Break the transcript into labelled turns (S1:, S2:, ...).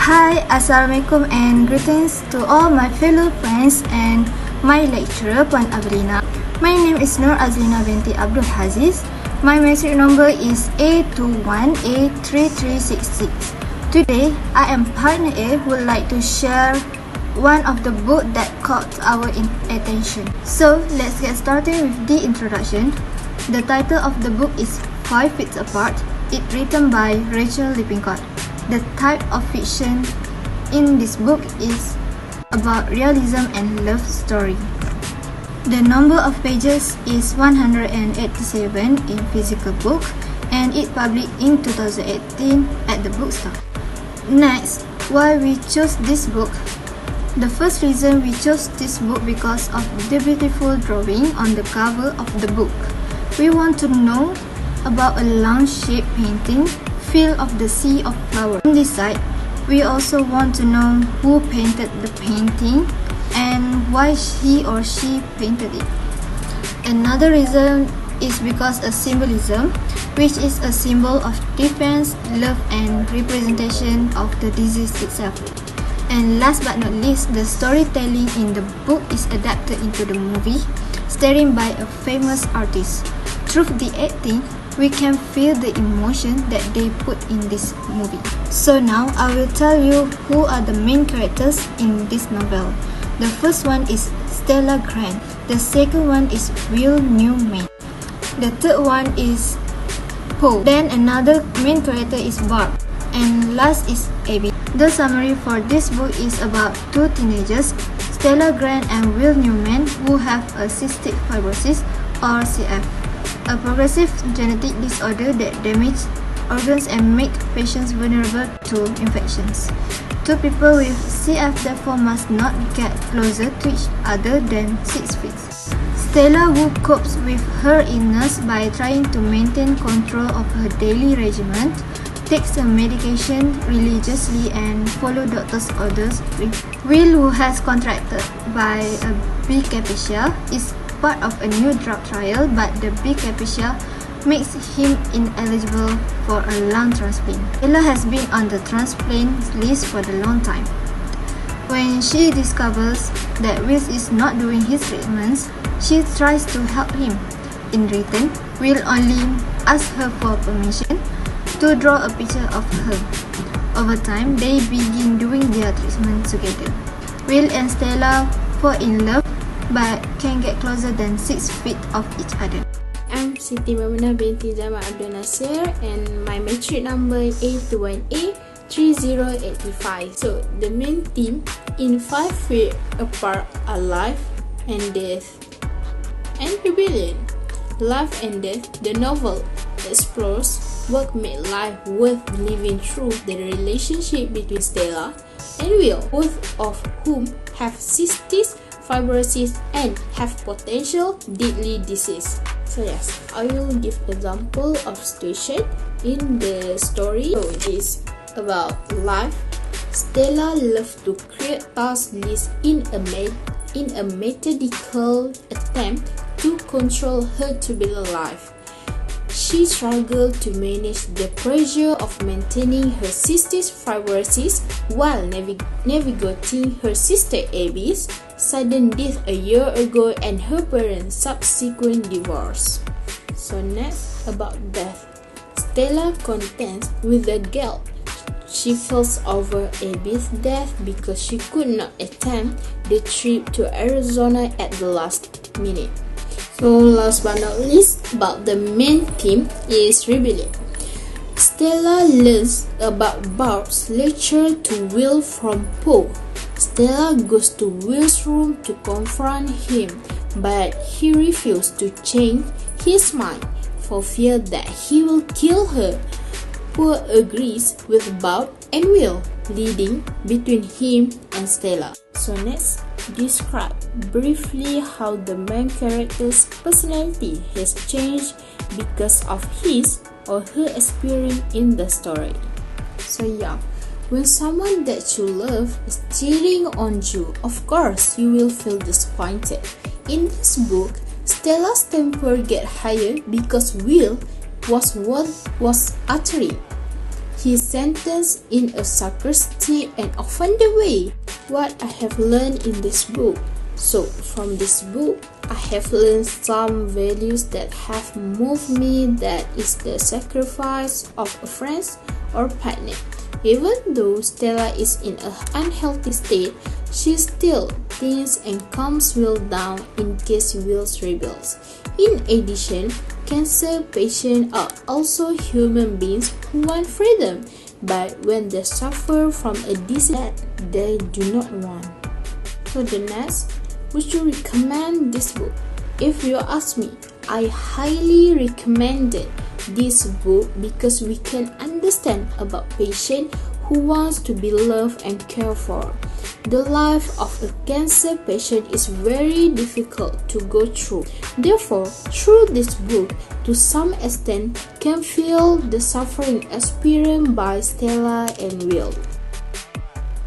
S1: Hi, Assalamualaikum and greetings to all my fellow friends and my lecturer Puan Avrina. My name is Nur Azlina binti Abdul Haziz. My metric number is A21A3366. Today, I am partner A who would like to share one of the book that caught our attention. So, let's get started with the introduction. The title of the book is 5 Feet Apart. It's written by Rachel Lippincott. The type of fiction in this book is about realism and love story. The number of pages is 187 in physical book and it published in 2018 at the bookstore. Next, why we chose this book? The first reason we chose this book because of the beautiful drawing on the cover of the book. We want to know about a long-shaped painting, Feel of the Sea of Flowers. On this side, we also want to know who painted the painting and why he or she painted it. Another reason is because of symbolism, which is a symbol of defense, love, and representation of the disease itself. And last but not least, the storytelling in the book is adapted into the movie, starring by a famous artist. Through the acting, we can feel the emotion that they put in this movie. So now, I will tell you who are the main characters in this novel. The first one is Stella Grant. The second one is Will Newman. The third one is Poe. Then another main character is Barb. And last is Abby. The summary for this book is about two teenagers, Stella Grant and Will Newman, who have a cystic fibrosis or CF, a progressive genetic disorder that damages organs and makes patients vulnerable to infections. Two people with CF therefore must not get closer to each other than 6 feet. Stella, who copes with her illness by trying to maintain control of her daily regimen, takes her medication religiously and follows doctor's orders. Will, who has contracted by a big alopecia, is part of a new drug trial, but the big alopecia makes him ineligible for a lung transplant. Stella has been on the transplant list for a long time. When she discovers that Will is not doing his treatments, she tries to help him. In return, Will only asks her for permission to draw a picture of her. Over time, they begin doing their treatment together. Will and Stella fall in love but can get closer than 6 feet of each other.
S2: I'm Siti Mamunah binti Jamal Abdul Nasir and my metric number is A21A3085. So the main theme in 5 Feet Apart are life and death and rebellion. Life and Death, the novel explores what made life worth living through the relationship between Stella and Will, both of whom have cystic fibrosis and have potential deadly disease. So yes, I will give example of situation in the story. So it is about life. Stella loves to create task lists in a methodical attempt to control her turbulent life. She struggled to manage the pressure of maintaining her cystic fibrosis while navigating her sister Abby's sudden death a year ago and her parents' subsequent divorce. So next, about death. Stella contends with the guilt she feels over Abby's death because she could not attempt the trip to Arizona at the last minute. So last but not least, about the main theme is rebellion. Stella learns about Barb's lecture to Will from Poe. Stella goes to Will's room to confront him, but he refuses to change his mind for fear that he will kill her. Poe agrees with Barb and Will, leading between him and Stella. So next, describe briefly how the main character's personality has changed because of his or her experience in the story. So yeah, when someone that you love is cheating on you, of course you will feel disappointed. In this book, Stella's temper get higher because Will was what was uttering. He sentenced in a sarcastic and offended way. What I have learned in this book. So from this book, I have learned some values that have moved me, that is the sacrifice of a friend or partner. Even though Stella is in an unhealthy state, she still thinks and calms Will down in case Will rebels. In addition, cancer patients are also human beings who want freedom, but when they suffer from a disease that they do not want. So the next, would you recommend this book? If you ask me, I highly recommend this book because we can understand about patient who wants to be loved and cared for. The life of a cancer patient is very difficult to go through. Therefore, through this book, to some extent, can feel the suffering experienced by Stella and Will.